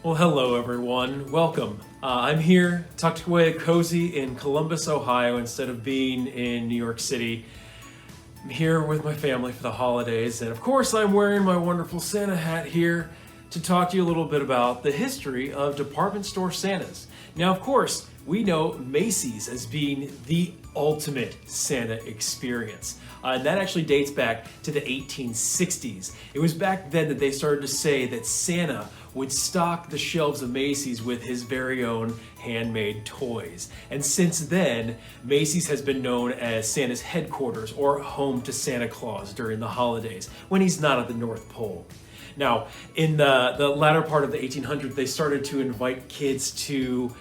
Well, hello everyone. Welcome. I'm here, tucked away cozy in Columbus, Ohio, instead of being in New York City. I'm here with my family for the holidays, and of course I'm wearing my wonderful Santa hat here to talk to you a little bit about the history of department store Santas. Now, of course, we know Macy's as being the ultimate Santa experience. And that actually dates back to the 1860s. It was back then that they started to say that Santa would stock the shelves of Macy's with his very own handmade toys. And since then, Macy's has been known as Santa's headquarters or home to Santa Claus during the holidays when he's not at the North Pole. Now, in the latter part of the 1800s, they started to invite kids to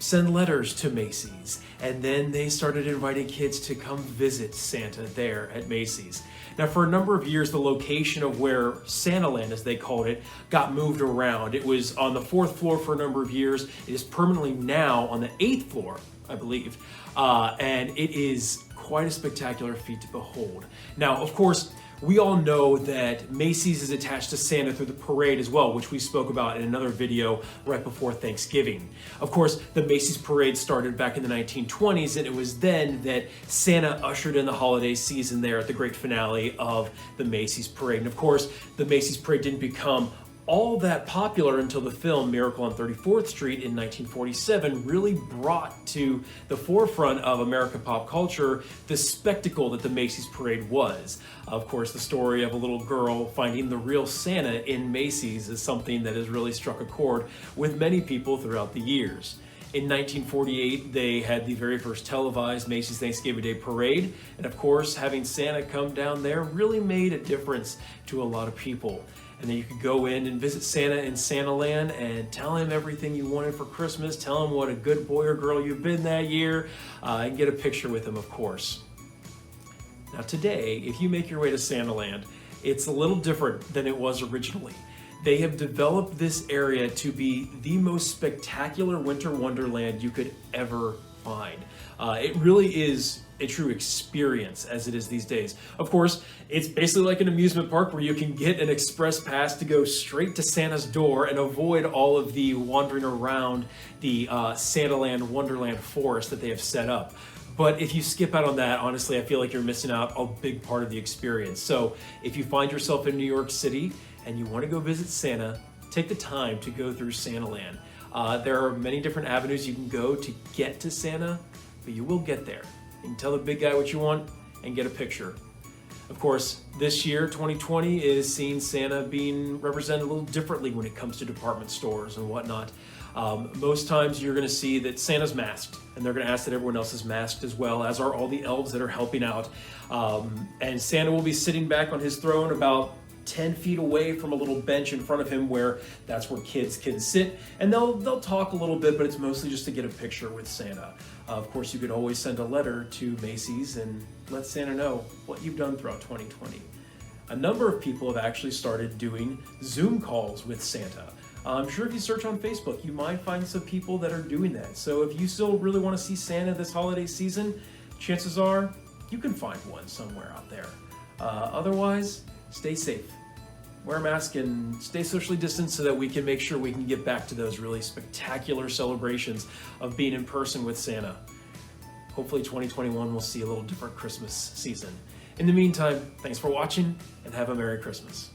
send letters to Macy's, and then they started inviting kids to come visit Santa there at Macy's. Now, for a number of years, the location of where Santaland, as they called it, got moved around. It was on the 4th floor for a number of years. It is permanently now on the 8th floor, I believe, and it is quite a spectacular feat to behold. Now, of course, we all know that Macy's is attached to Santa through the parade as well, which we spoke about in another video right before Thanksgiving. Of course, the Macy's parade started back in the 1920s, and it was then that Santa ushered in the holiday season there at the great finale of the Macy's parade. And of course, the Macy's parade didn't become all that popular until the film Miracle on 34th Street in 1947 really brought to the forefront of American pop culture the spectacle that the Macy's parade was. Of course, the story of a little girl finding the real Santa in Macy's is something that has really struck a chord with many people throughout the years. In 1948, they had the very first televised Macy's Thanksgiving Day Parade, and of course, having Santa come down there really made a difference to a lot of people. And then you could go in and visit Santa in Santaland and tell him everything you wanted for Christmas, tell him what a good boy or girl you've been that year, and get a picture with him, of course. Now today, if you make your way to Santaland, it's a little different than it was originally. They have developed this area to be the most spectacular winter wonderland you could ever find. It really is a true experience as it is these days. Of course, it's basically like an amusement park where you can get an express pass to go straight to Santa's door and avoid all of the wandering around the Santaland Wonderland forest that they have set up. But if you skip out on that, honestly, I feel like you're missing out a big part of the experience. So if you find yourself in New York City and you want to go visit Santa, take the time to go through Santaland. There are many different avenues you can go to get to Santa, but you will get there. You can tell the big guy what you want and get a picture. Of course, this year, 2020, is seeing Santa being represented a little differently when it comes to department stores and whatnot. Most times you're going to see that Santa's masked, and they're going to ask that everyone else is masked as well, as are all the elves that are helping out. And Santa will be sitting back on his throne about 10 feet away from a little bench in front of him where that's where kids can sit, and they'll talk a little bit, but it's mostly just to get a picture with Santa. Of course, you could always send a letter to Macy's and let Santa know what you've done throughout 2020. A number of people have actually started doing Zoom calls with Santa. I'm sure if you search on Facebook, you might find some people that are doing that. So if you still really want to see Santa this holiday season, chances are you can find one somewhere out there. Otherwise, stay safe. Wear a mask and stay socially distanced so that we can make sure we can get back to those really spectacular celebrations of being in person with Santa. Hopefully 2021 will see a little different Christmas season. In the meantime, thanks for watching and have a Merry Christmas.